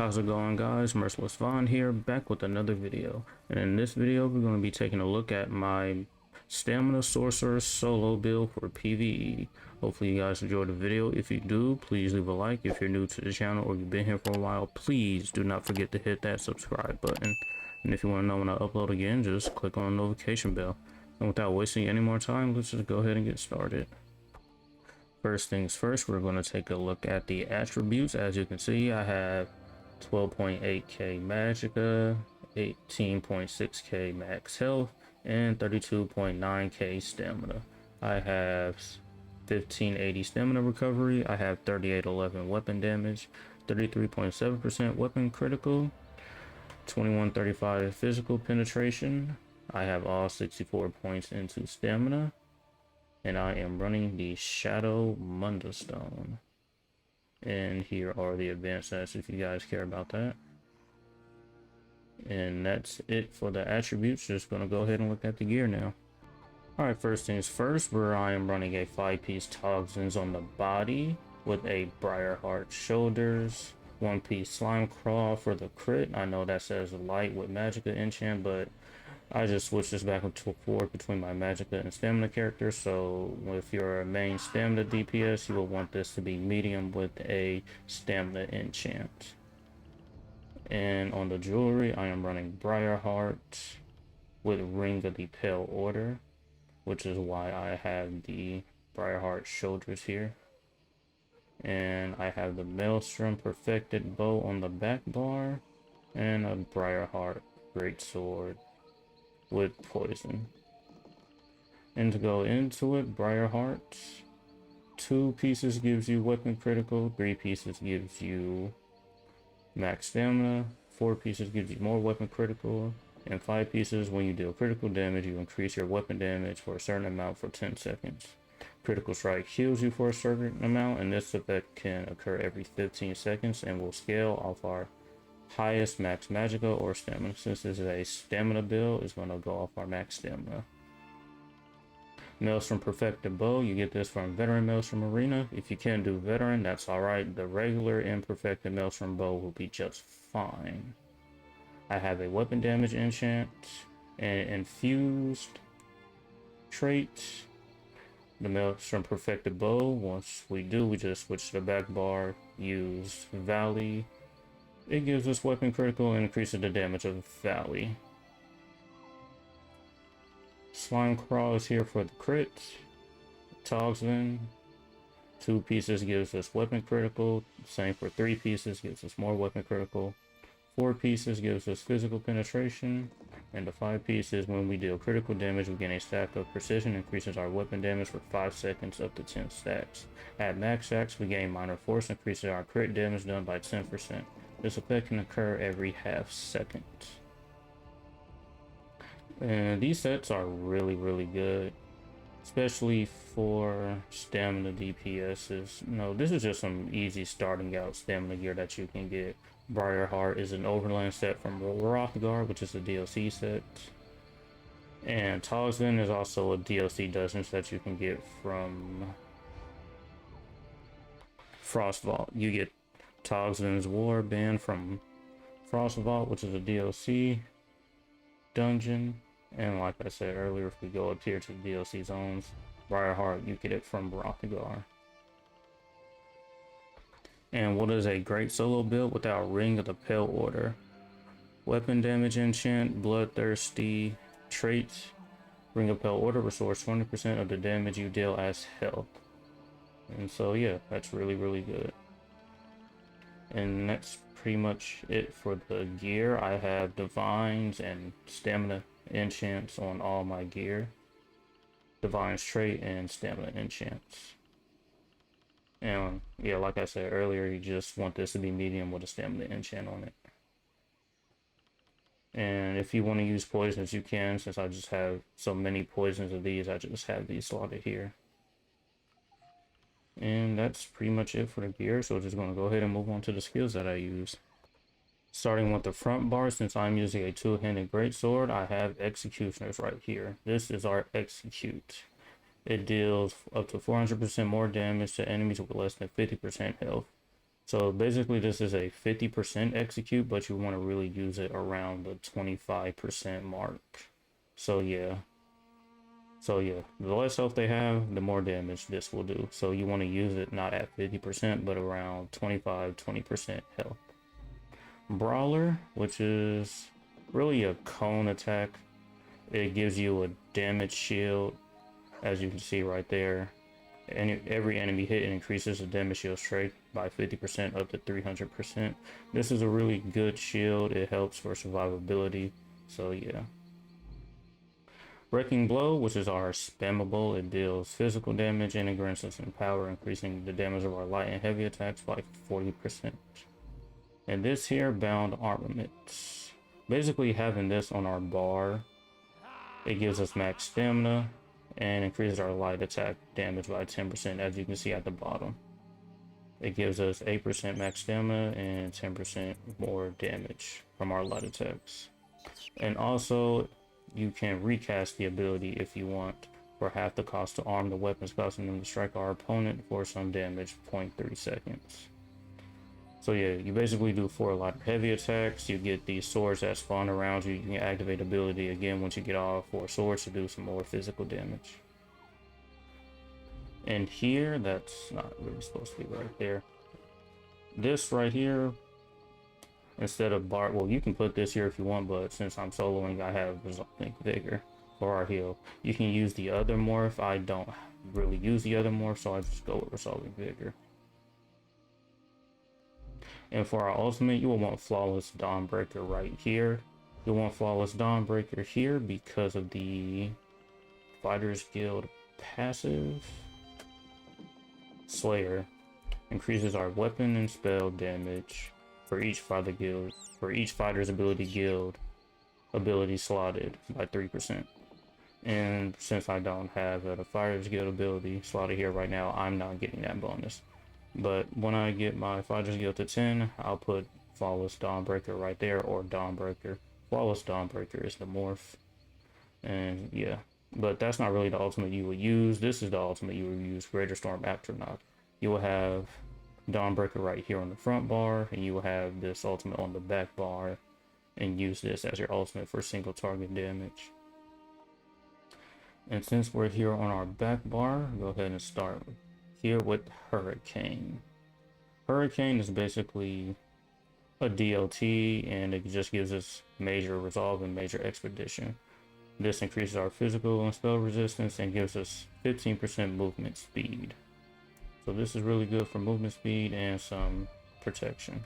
How's it going, guys? Merciless Vaughn here, back with another video. And in this video we're going to be taking a look at my Stamina Sorcerer solo build for PvE. Hopefully you guys enjoyed the video. If you do, please leave a like. If you're new to the channel or you've been here for a while, please do not forget to hit that subscribe button. And if you want to know when I upload again, just click on the notification bell. And without wasting any more time, let's just go ahead and get started. First things first, we're going to take a look at the attributes. As you can see, I have 12.8k magicka, 18.6k max health, and 32.9k stamina. I have 1580 stamina recovery. I have 3811 weapon damage, 33.7% weapon critical, 2135 physical penetration. I have all 64 points into stamina, and I am running the Shadow Mundstone. And here are the advanced stats if you guys care about that. And that's it for the attributes. Just gonna go ahead and look at the gear now. Alright, first things first, where I am running a 5-piece toxins on the body with a Briarheart shoulders, 1-piece slime crawl for the crit. I know that says light with magicka enchant, but I just switched this back and forth between my magicka and stamina characters. So if you're a main stamina DPS, you will want this to be medium with a stamina enchant. And on the jewelry, I am running Briarheart with Ring of the Pale Order, which is why I have the Briarheart shoulders here. And I have the Maelstrom Perfected Bow on the back bar, and a Briarheart Greatsword with poison. And to go into it, Briarheart, 2 pieces gives you weapon critical, 3 pieces gives you max stamina, 4 pieces gives you more weapon critical, and 5 pieces, when you deal critical damage, you increase your weapon damage for a certain amount for 10 seconds. Critical strike heals you for a certain amount, and this effect can occur every 15 seconds and will scale off our highest max magicka or stamina. Since this is a stamina build, it's going to go off our max stamina. Maelstrom Perfected Bow, you get this from Veteran Maelstrom Arena. If you can't do Veteran, that's alright. The regular and Perfected Maelstrom Bow will be just fine. I have a weapon damage enchant and infused trait. The Maelstrom Perfected Bow, once we do, we just switch to the back bar, use Valley. It gives us weapon critical and increases the damage of Valley. Slime Crawl is here for the crit. Togsvin, 2 pieces gives us weapon critical. Same for 3 pieces, gives us more weapon critical. 4 pieces gives us physical penetration. And the 5 pieces, when we deal critical damage, we gain a stack of precision, increases our weapon damage for 5 seconds up to 10 stacks. At max stacks, we gain minor force, increases our crit damage done by 10%. This effect can occur every half second. And these sets are really good, especially for stamina DPSs. No, this is just some easy starting out stamina gear that you can get. Briarheart is an overland set from REDGUARD, which is a DLC set. And Togsvin is also a DLC dungeon that you can get from Frostvault. You get Togsvin's Warband from Frostvault, which is a DLC dungeon. And like I said earlier, if we go up here to the DLC zones, Briarheart, you get it from REDGUARD. And what is a great solo build without Ring of the Pale Order? Weapon damage enchant, bloodthirsty traits. Ring of Pale Order restores 20% of the damage you deal as health. And so yeah, that's really good. And that's pretty much it for the gear. I have divines and stamina enchants on all my gear. Divine's trait and stamina enchants. And yeah, like I said earlier, you just want this to be medium with a stamina enchant on it. And if you want to use poisons, you can. Since I just have so many poisons of these, I just have these slotted here. And that's pretty much it for the gear, so just going to go ahead and move on to the skills that I use. Starting with the front bar, since I'm using a 2-handed greatsword, I have Executioners right here. This is our Execute. It deals up to 400% more damage to enemies with less than 50% health. So basically this is a 50% execute, but you want to really use it around the 25% mark. So yeah. The less health they have, the more damage this will do. So you want to use it not at 50%, but around 20% health. Brawler, which is really a cone attack. It gives you a damage shield, as you can see right there. And every enemy hit increases the damage shield strength by 50% up to 300%. This is a really good shield. It helps for survivability. So yeah. Wrecking Blow, which is our spammable, it deals physical damage and grants us in power, increasing the damage of our light and heavy attacks by 40%. And this here, Bound Armaments. Basically having this on our bar, it gives us max stamina and increases our light attack damage by 10%, as you can see at the bottom. It gives us 8% max stamina and 10% more damage from our light attacks. And also, you can recast the ability if you want for half the cost to arm the weapons, causing them to strike our opponent for some damage, 0.3 seconds. So yeah, you basically do 4 light heavy attacks. You get these swords that spawn around you. You can activate ability again once you get all 4 swords to do some more physical damage. And here, that's not really supposed to be right there. This right here, instead of bar, well, you can put this here if you want, but since I'm soloing, I have Resolving Vigor for our heal. You can use the other morph. I don't really use the other morph, so I just go with Resolving Vigor. And for our ultimate, you will want Flawless Dawnbreaker right here. You'll want Flawless Dawnbreaker here because of the Fighters Guild passive. Slayer increases our weapon and spell damage for each fighter's ability slotted by 3%. And since I don't have a Fighters Guild ability slotted here right now, I'm not getting that bonus. But when I get my Fighters Guild to 10, I'll put Flawless Dawnbreaker right there, or Dawnbreaker. Flawless Dawnbreaker is the morph. And yeah, but that's not really the ultimate you would use. This is the ultimate you would use, Greater Storm Afternock. You will have Dawnbreaker right here on the front bar, and you will have this ultimate on the back bar, and use this as your ultimate for single target damage. And since we're here on our back bar, go ahead and start here with Hurricane. Hurricane is basically a DLT, and it just gives us major resolve and major expedition. This increases our physical and spell resistance and gives us 15% movement speed. So this is really good for movement speed and some protection.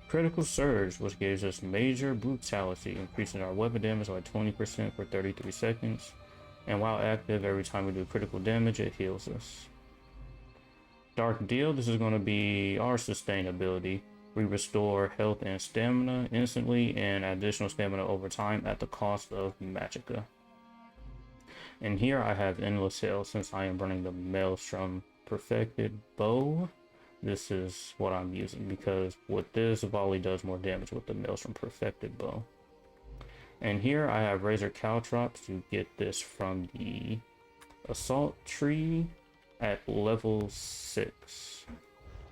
Critical Surge, which gives us major brutality, increasing our weapon damage by 20% for 33 seconds. And while active, every time we do critical damage, it heals us. Dark Deal, this is going to be our sustainability. We restore health and stamina instantly and additional stamina over time at the cost of Magicka. And here I have Endless Hail since I am running the Maelstrom Perfected Bow. This is what I'm using because with this, volley does more damage with the Maelstrom Perfected Bow. And here I have Razor Caltrops. You get this from the Assault Tree at level 6.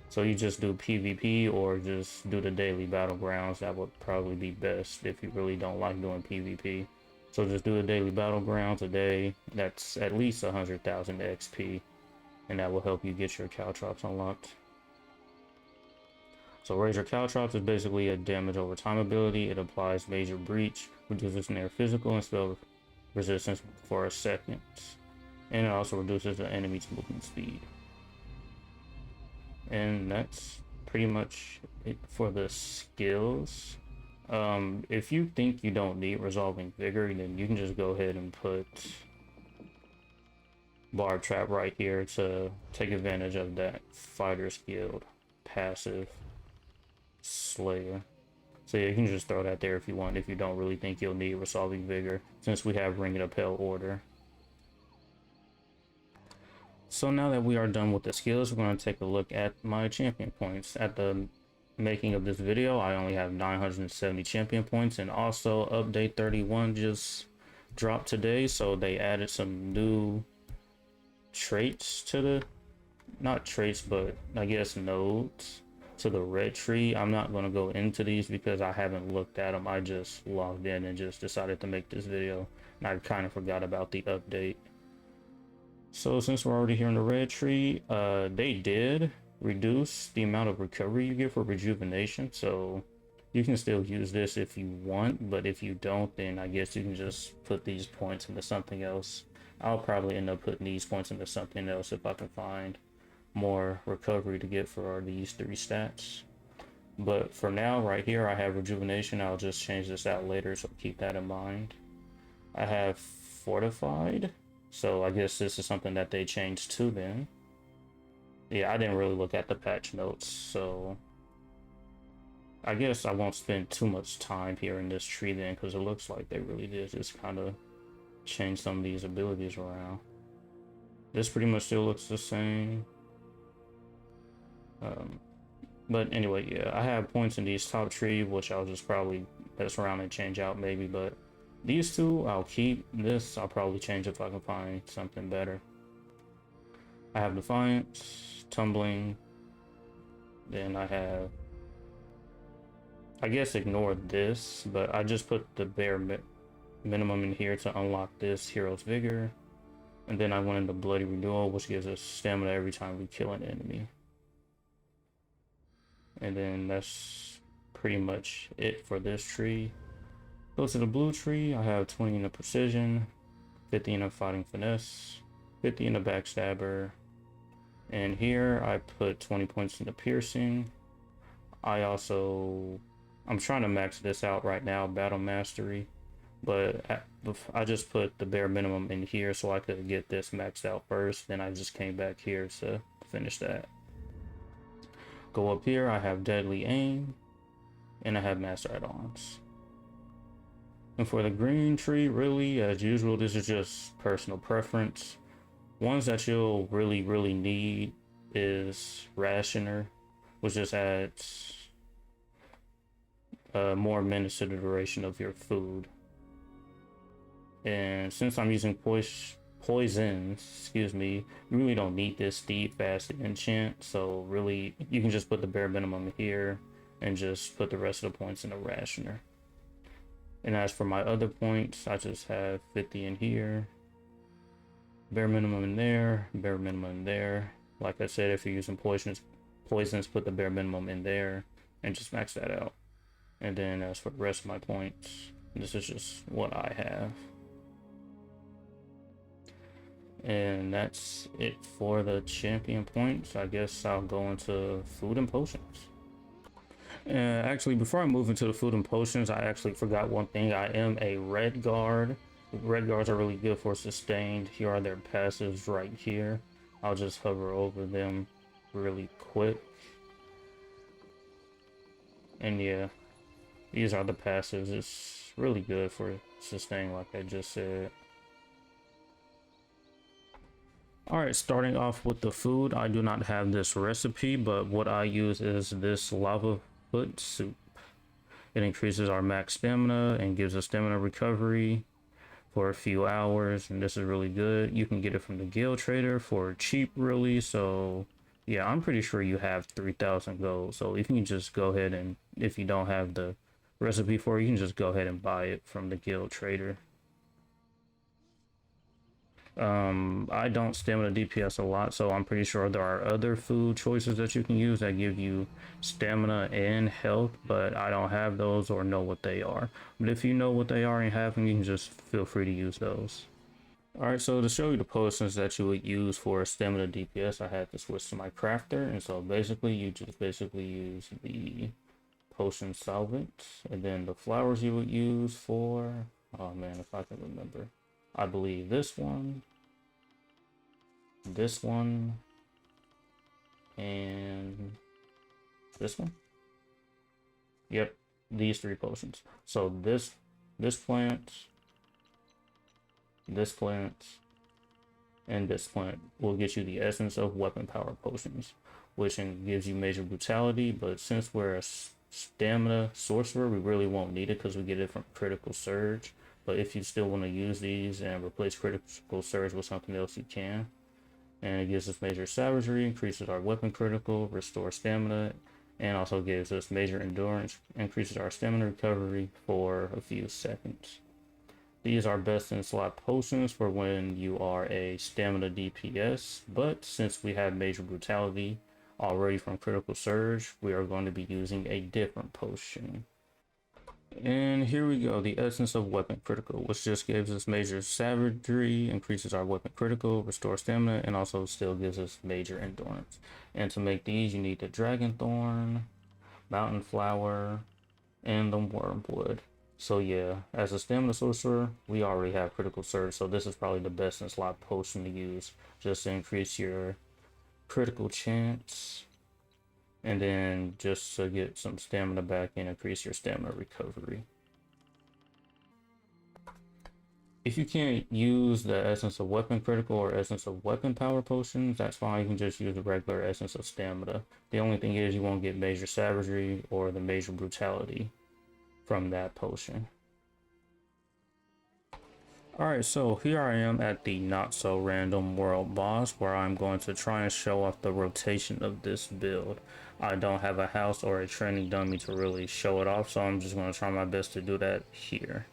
So you just do PvP or just do the daily battlegrounds. That would probably be best if you really don't like doing PvP. So just do the daily battlegrounds a day. That's at least 100,000 XP, and that will help you get your Caltrops unlocked. So Razor Caltrops is basically a damage over time ability. It applies major breach, reduces their physical and spell resistance for a second, and it also reduces the enemy's movement speed. And that's pretty much it for the skills. If you think you don't need Resolving Vigor, then you can just go ahead and put Barb Trap right here to take advantage of that Fighters Guild passive Slayer. So yeah, you can just throw that there if you want, if you don't really think you'll need Resolving Vigor, since we have Ring of Hell Order. So now that we are done with the skills, we're going to take a look at my champion points. At the making of this video, I only have 970 champion points, and also update 31 just dropped today, so they added some new traits to the, not traits, but I guess nodes to the red tree. I'm not going to go into these because I haven't looked at them. I just logged in and just decided to make this video, and I kind of forgot about the update. So since we're already here in the red tree, they did reduce the amount of recovery you get for rejuvenation, so you can still use this if you want, but if you don't, then I guess you can just put these points into something else. I'll probably end up putting these points into something else if I can find more recovery to get for these 3 stats. But for now, right here, I have rejuvenation. I'll just change this out later, so keep that in mind. I have fortified, so I guess this is something that they changed too then. Yeah, I didn't really look at the patch notes, so I guess I won't spend too much time here in this tree then, because it looks like they really did just kind of change some of these abilities around. This pretty much still looks the same. But anyway, yeah, I have points in these top tree, which I'll just probably mess around and change out maybe, but these 2 I'll keep. This I'll probably change if I can find something better. I have Defiance, Tumbling, then I have, I guess ignore this, but I just put the bare minimum in here to unlock this Hero's Vigor, and then I went into Bloody Renewal, which gives us stamina every time we kill an enemy. And then that's pretty much it for this tree. Go to the blue tree. I have 20 in the Precision, 50 in the Fighting Finesse, 50 in the Backstabber, and here I put 20 points in the Piercing. I'm trying to max this out right now, Battle Mastery, but I just put the bare minimum in here so I could get this maxed out first. Then I just came back here to finish that. Go up here, I have Deadly Aim, and I have Master Add-ons. And for the green tree, really, as usual, this is just personal preference. Ones that you'll really need is Rationer, which just adds more minutes to the duration of your food. And since I'm using poisons, you really don't need this Steed Fast enchant, so really you can just put the bare minimum here and just put the rest of the points in the Rationer. And as for my other points, I just have 50 in here, bare minimum in there, bare minimum in there. Like I said, if you're using poisons, put the bare minimum in there and just max that out. And then as for the rest of my points, this is just what I have. And that's it for the champion points. I guess I'll go into food and potions. Actually, before I move into the food and potions, I actually forgot one thing. I am a red guard. Red guards are really good for sustained. Here are their passives right here. I'll just hover over them really quick. And yeah, these are the passives. It's really good for sustain, like I just said. Alright, starting off with the food, I do not have this recipe, but what I use is this lava foot soup. It increases our max stamina and gives us stamina recovery for a few hours, and this is really good. You can get it from the guild trader for cheap, really. So yeah, I'm pretty sure you have 3,000 gold, so if you can just go ahead and, if you don't have the recipe for it, you can just go ahead and buy it from the guild trader. I don't stamina DPS a lot, so I'm pretty sure there are other food choices that you can use that give you stamina and health, but I don't have those or know what they are. But if you know what they are and have them, you can just feel free to use those. Alright, so to show you the potions that you would use for stamina DPS, I had to switch to my crafter, and so basically you just use the potion solvent, and then the flowers you would use for, oh man, if I can remember, I believe this one, and this one. Yep, these 3 potions. So this plant, this plant, and this plant will get you the essence of weapon power potions, which gives you major brutality. But since we're a stamina sorcerer, we really won't need it because we get it from critical surge. But if you still want to use these and replace critical surge with something else, you can. And it gives us major savagery, increases our weapon critical, restore stamina, and also gives us major endurance, increases our stamina recovery for a few seconds. These are best in slot potions for when you are a stamina DPS, but since we have major brutality already from critical surge, we are going to be using a different potion. And here we go, the essence of weapon critical, which just gives us major savagery, increases our weapon critical, restores stamina, and also still gives us major endurance. And to make these, you need the dragon thorn, mountain flower, and the wormwood. So yeah, as a stamina sorcerer, we already have critical surge, so this is probably the best in slot potion to use, just to increase your critical chance, and then just to get some stamina back and increase your stamina recovery. If you can't use the essence of weapon critical or essence of weapon power potions, that's fine. You can just use the regular essence of stamina. The only thing is you won't get major savagery or the major brutality from that potion. Alright, so here I am at the not so random world boss, where I'm going to try and show off the rotation of this build. I don't have a house or a training dummy to really show it off, so I'm just going to try my best to do that here.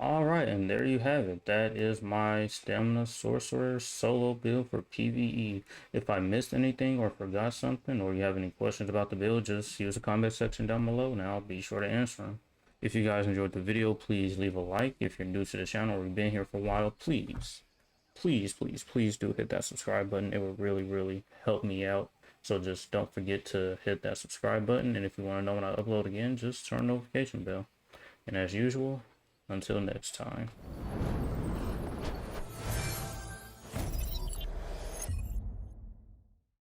Alright, and there you have it. That is my Stamina Sorcerer solo build for PvE. If I missed anything or forgot something, or you have any questions about the build, just use the comment section down below and I'll be sure to answer them. If you guys enjoyed the video, please leave a like. If you're new to the channel or you've been here for a while, please do hit that subscribe button. It would really help me out. So just don't forget to hit that subscribe button, and if you want to know when I upload again, just turn the notification bell. And as usual, until next time.